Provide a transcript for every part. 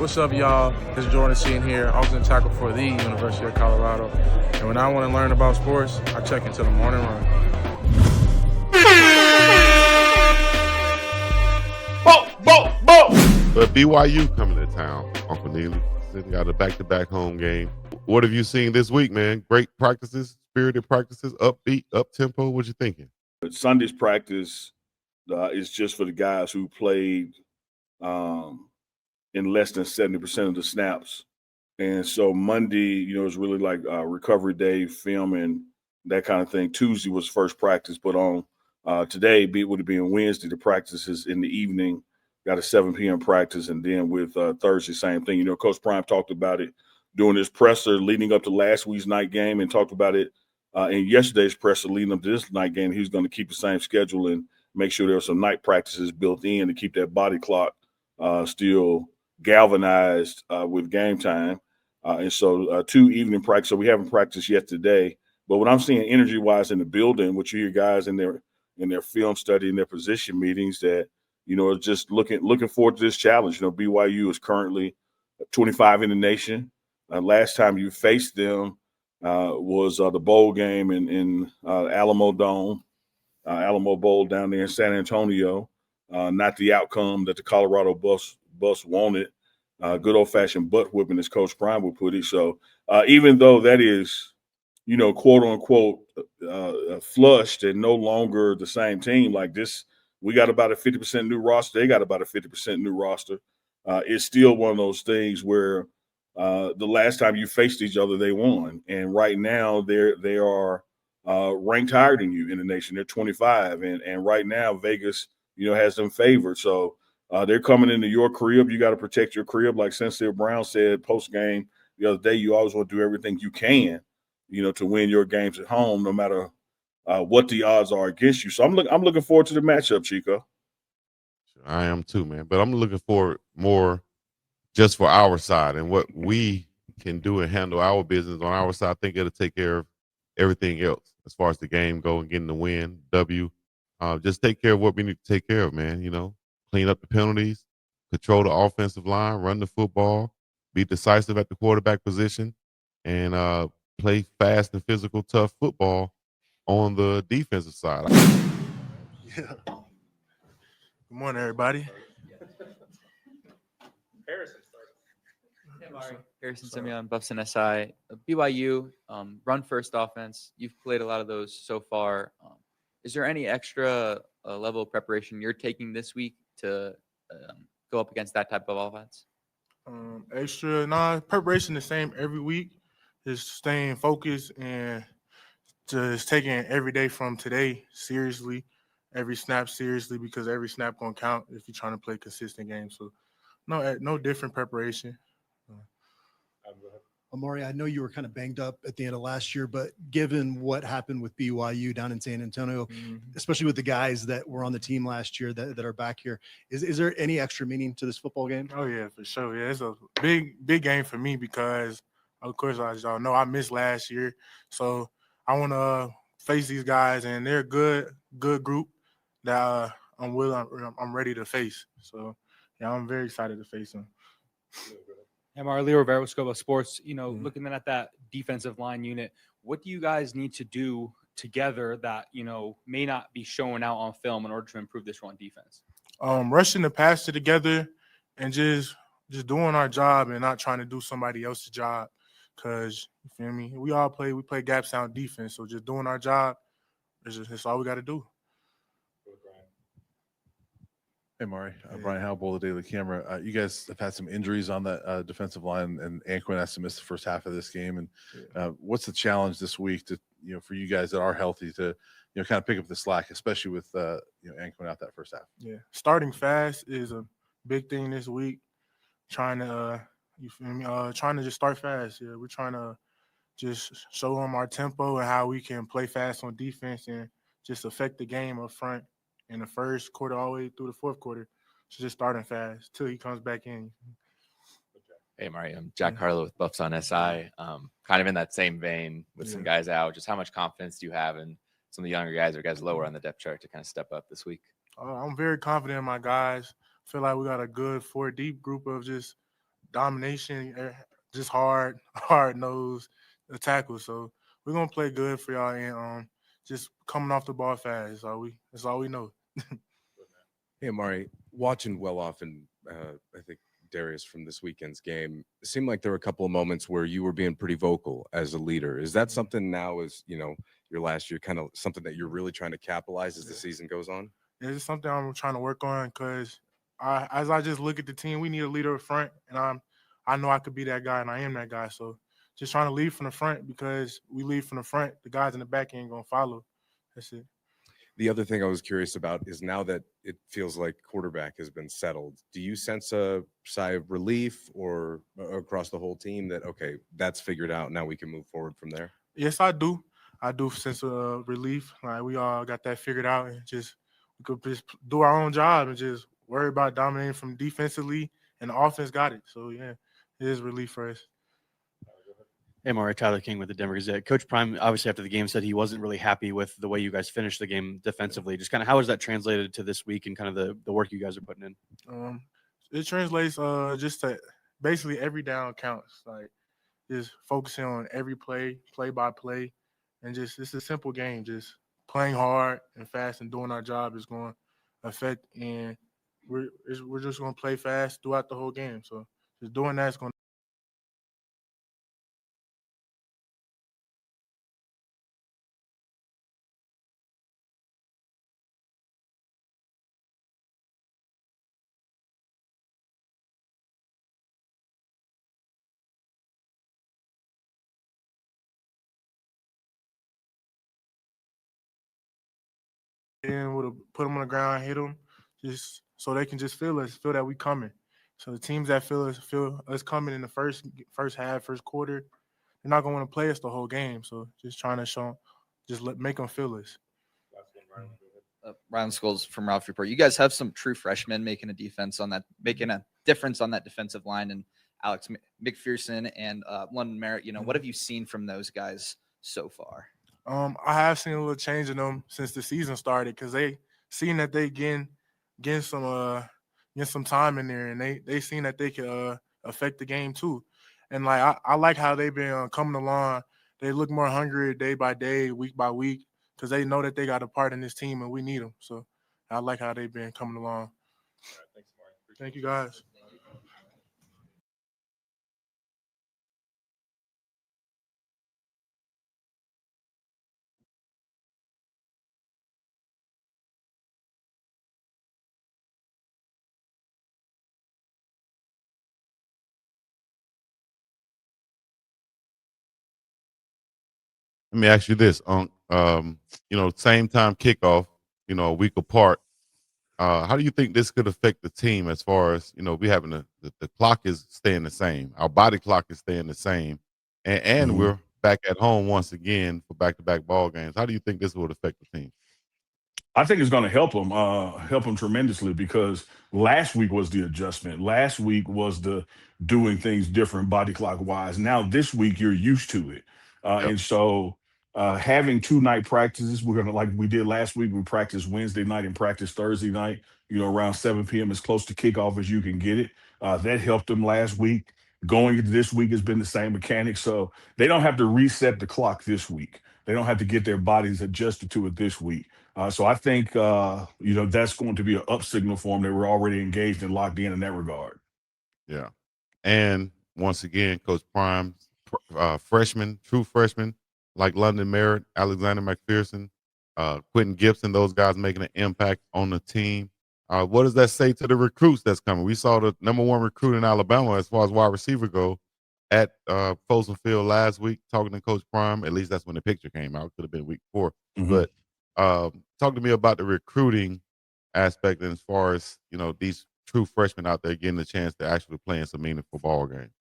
What's up, y'all? It's Jordan Sean here. I was in tackle for the University of Colorado. And when I want to learn about sports, I check into the morning run. But BYU coming to town, Uncle Neely. They got a back-to-back home game. What have you seen this week, man? Great practices, spirited practices, upbeat, up-tempo. What you thinking? Sunday's practice is just for the guys who played in less than 70% of the snaps. And so Monday, is really like recovery day, film, and that kind of thing. Tuesday was first practice, but on today, would it be on Wednesday, the practice is in the evening. Got a 7 p.m. practice, and then with Thursday, same thing. Coach Prime talked about it during his presser leading up to last week's night game, and talked about it in yesterday's presser leading up to this night game. He was going to keep the same schedule and make sure there were some night practices built in to keep that body clock still galvanized with game time. And so 2 evening practice. So we haven't practiced yet today. But what I'm seeing energy-wise in the building, what you hear guys in their film study, in their position meetings, that just looking forward to this challenge. BYU is currently 25 in the nation. Last time you faced them was the bowl game in Alamo Dome, Alamo Bowl down there in San Antonio. Not the outcome that the Colorado bus wanted. Good old-fashioned butt whipping, as Coach Prime would put it. So even though that is, quote unquote, flushed and no longer the same team like this. We got about a 50% new roster. They got about a 50% new roster. It's still one of those things where the last time you faced each other, they won. And right now they are ranked higher than you in the nation. They're 25. And right now Vegas, has them favored. So they're coming into your crib. You got to protect your crib. Like Sincere Brown said post-game the other day, you always want to do everything you can, to win your games at home, no matter what the odds are against you. So I'm looking forward to the matchup, Chico. I am too, man. But I'm looking forward more just for our side and what we can do and handle our business on our side. I think it'll take care of everything else as far as the game go and getting the win, W. Just take care of what we need to take care of, man. Clean up the penalties, control the offensive line, run the football, be decisive at the quarterback position, and play fast and physical, tough football on the defensive side. Yeah. Good morning, everybody. Harrison Simeon, Buffson SI. BYU, run first offense. You've played a lot of those so far. Is there any extra level of preparation you're taking this week to go up against that type of offense? Preparation the same every week. Just staying focused and just taking every day from today seriously, every snap seriously, because every snap gonna count if you're trying to play consistent games. So no different preparation. AMARI, I know you were kind of banged up at the end of last year, but given what happened with BYU down in San Antonio, especially with the guys that were on the team last year that are back here, is there any extra meaning to this football game? Oh, yeah, for sure. Yeah, it's a big game for me because, of course, as y'all know, I missed last year. So I want to face these guys, and they're a good group that I'm ready to face. So, yeah, I'm very excited to face them. AMARI, Leo Rivera with Scobo Sports. Looking at that defensive line unit, what do you guys need to do together that may not be showing out on film in order to improve this run defense? Rushing the passer together and just doing our job and not trying to do somebody else's job. Because you feel me, we play gap sound defense, so just doing our job is all we got to do. Hey, Mari. Brian Howell, the Daily Camera. You guys have had some injuries on that defensive line, and Anquin has to miss the first half of this game. And what's the challenge this week to for you guys that are healthy to kind of pick up the slack, especially with Anquin out that first half? Yeah, starting fast is a big thing this week. Trying to trying to just start fast. Yeah, we're trying to just show them our tempo and how we can play fast on defense and just affect the game up front in the first quarter all the way through the fourth quarter. So just starting fast till he comes back in. Hey, Mari, I'm Jack Harlow with Buffs on SI. Kind of in that same vein with some guys out. Just how much confidence do you have in some of the younger guys or guys lower on the depth chart to kind of step up this week? I'm very confident in my guys. I feel like we got a good 4 deep group of just domination, just hard nose tackle. So we're gonna play good for y'all and just coming off the ball fast. That's all we know. Hey, Amari, watching well off and I think Darius from this weekend's game, it seemed like there were a couple of moments where you were being pretty vocal as a leader. Is that something now, as your last year, kind of something that you're really trying to capitalize as the season goes on? It's something I'm trying to work on because as I just look at the team, we need a leader up front, and I know I could be that guy, and I am that guy. So just trying to lead from the front because we lead from the front, the guys in the back ain't gonna follow. That's it. The other thing I was curious about is now that it feels like quarterback has been settled, do you sense a sigh of relief or across the whole team that, okay, that's figured out, now we can move forward from there? Yes, I do. I do sense relief. Like we all got that figured out, and we could just do our own job and just worry about dominating from defensively, and the offense got it. So yeah, it is relief for us. Hey, Amari, Tyler King with the Denver Gazette. Coach Prime, obviously after the game, said he wasn't really happy with the way you guys finished the game defensively. Just kind of how has that translated to this week and kind of the work you guys are putting in? It translates just to basically every down counts. Like just focusing on every play by play, and just it's a simple game. Just playing hard and fast and doing our job is going to affect, and we're just going to play fast throughout the whole game. So just doing that's going. And would have put them on the ground, hit them, just so they can just feel that we coming. So the teams that feel us coming in the first half, first quarter, they're not gonna want to play us the whole game. So just trying to show, make them feel us. Ryan Scholes from Ralph Report. You guys have some true freshmen making a difference on that defensive line, and Alex McPherson and London Merritt. What have you seen from those guys so far? I have seen a little change in them since the season started because they seen that they getting some time in there, and they seen that they could affect the game too. And like I like how they've been coming along. They look more hungry day by day, week by week, because they know that they got a part in this team and we need them. So I like how they've been coming along. All right, thanks, Mark. Thank you, guys. Let me ask you this: same time kickoff, a week apart. How do you think this could affect the team as far as we having the clock is staying the same, our body clock is staying the same, and we're back at home once again for back-to-back ball games? How do you think this would affect the team? I think it's going to help them tremendously because last week was the adjustment. Last week was the doing things different body clock wise. Now this week you're used to it, and so having 2 night practices, we're gonna like we did last week. We practiced Wednesday night and practiced Thursday night. Around 7 p.m. as close to kickoff as you can get it. That helped them last week. Going into this week has been the same mechanic, so they don't have to reset the clock this week. They don't have to get their bodies adjusted to it this week. So I think that's going to be an up signal for them that we're already engaged and locked in that regard. Yeah, and once again, Coach Prime, freshmen, true freshmen like London Merritt, Alexander McPherson, Quentin Gibson, those guys making an impact on the team. What does that say to the recruits that's coming? We saw the #1 recruit in Alabama as far as wide receiver go at Folsom Field last week, talking to Coach Prime. At least that's when the picture came out. Could have been week 4. But talk to me about the recruiting aspect and as far as these true freshmen out there getting the chance to actually play in some meaningful ball games.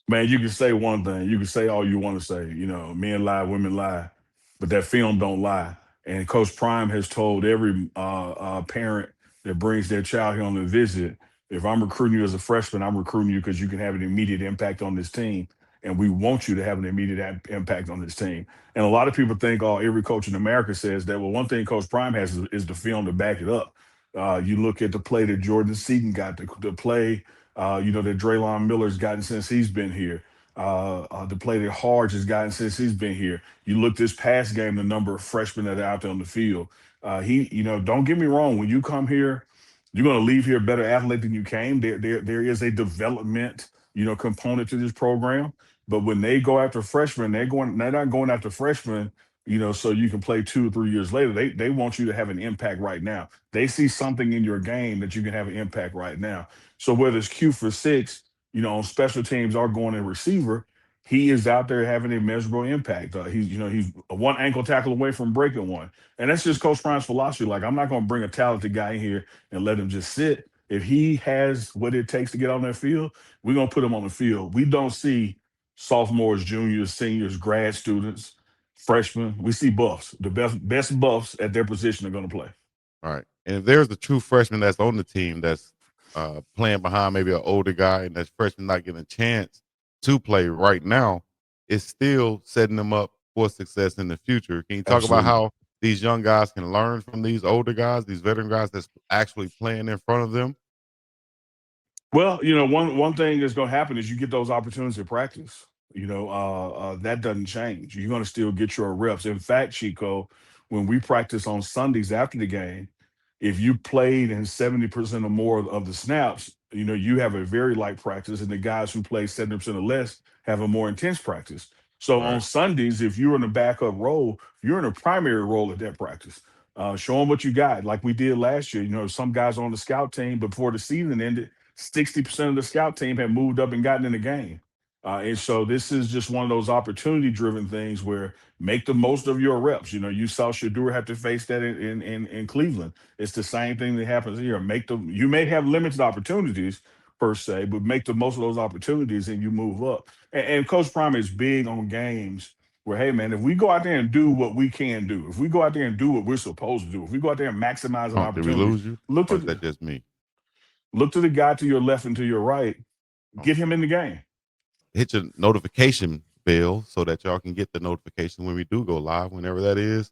Man, you can say one thing. You can say all you want to say. Men lie, women lie, but that film don't lie. And Coach Prime has told every parent that brings their child here on a visit, if I'm recruiting you as a freshman, I'm recruiting you because you can have an immediate impact on this team. And we want you to have an immediate impact on this team. And a lot of people think, every coach in America says that. Well, one thing Coach Prime has is the film to back it up. You look at the play that Jordan Seaton got, the play that Draylon Miller's gotten since he's been here. The play that Harge has gotten since he's been here. You look this past game, the number of freshmen that are out there on the field. Don't get me wrong. When you come here, you're going to leave here a better athlete than you came. There is a development, component to this program. But when they go after freshmen, they're not going after freshmen, so you can play 2 or 3 years later. They want you to have an impact right now. They see something in your game that you can have an impact right now. So whether it's Q for 6, on special teams or going in receiver, he is out there having a measurable impact. He's one ankle tackle away from breaking one. And that's just Coach Prime's philosophy. Like, I'm not going to bring a talented guy in here and let him just sit. If he has what it takes to get on that field, we're going to put him on the field. We don't see sophomores, juniors, seniors, grad students, freshmen. We see buffs. The best buffs at their position are going to play. All right. And if there's a true freshman that's on the team that's playing behind maybe an older guy and that freshman not getting a chance to play right now, it's still setting them up for success in the future. Can you talk about how these young guys can learn from these older guys, these veteran guys that's actually playing in front of them? Well, one thing that's going to happen is you get those opportunities to practice. That doesn't change. You're going to still get your reps. In fact, Chico, when we practice on Sundays after the game, if you played in 70% or more of the snaps, you have a very light practice, and the guys who play 70% or less have a more intense practice. So on Sundays, if you're in a backup role, you're in a primary role at that practice. Show them what you got, like we did last year. Some guys on the scout team, before the season ended, 60% of the scout team had moved up and gotten in the game. And so this is just one of those opportunity-driven things where make the most of your reps. You saw Shadur have to face that in Cleveland. It's the same thing that happens here. You may have limited opportunities per se, but make the most of those opportunities and you move up. And Coach Prime is big on games where, hey, man, if we go out there and do what we can do, if we go out there and do what we're supposed to do, if we go out there and maximize an opportunity. Did we lose you? Look or is that just me? Look to the guy to your left and to your right. Get him in the game. Hit your notification bell so that y'all can get the notification when we do go live, whenever that is.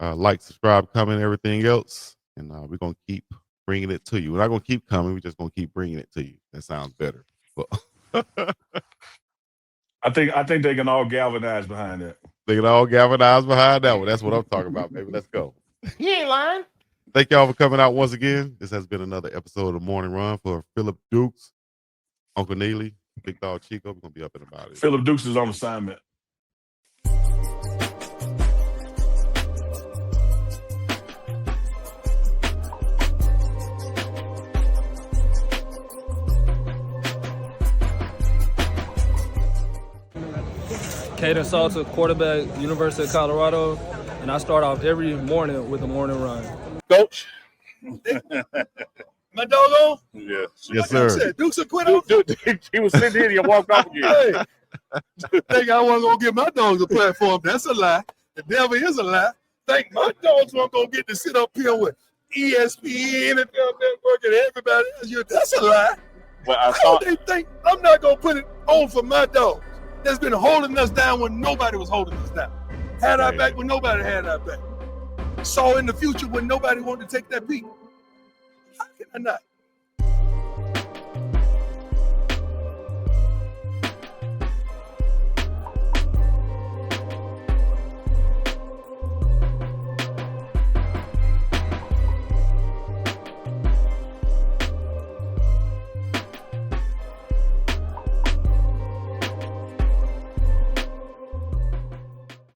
Like, subscribe, comment, everything else. And we're going to keep bringing it to you. We're not going to keep coming. We're just going to keep bringing it to you. That sounds better. But I think they can all galvanize behind that. They can all galvanize behind that one. That's what I'm talking about, baby. Let's go. He ain't lying. Thank y'all for coming out once again. This has been another episode of Morning Run for Phillip Dukes, Uncle Neely, Big Dog Chico. We're going to be up and about it. Phillip Dukes is on assignment. Caden Salter, quarterback, University of Colorado, and I start off every morning with a morning run. Coach. My dog on? Yeah. Yes, sir. Said, Dukes a quit on? He was sitting here and you walked off again. Hey, think I wasn't going to give my dogs a platform. That's a lie. The devil is a lie. Think my dogs weren't going to get to sit up here with ESPN and Network and everybody else. That's a lie. Well, How they think I'm not going to put it on for my dogs that's been holding us down when nobody was holding us down. Had our back when nobody had our back. Saw in the future when nobody wanted to take that beat. How can I not?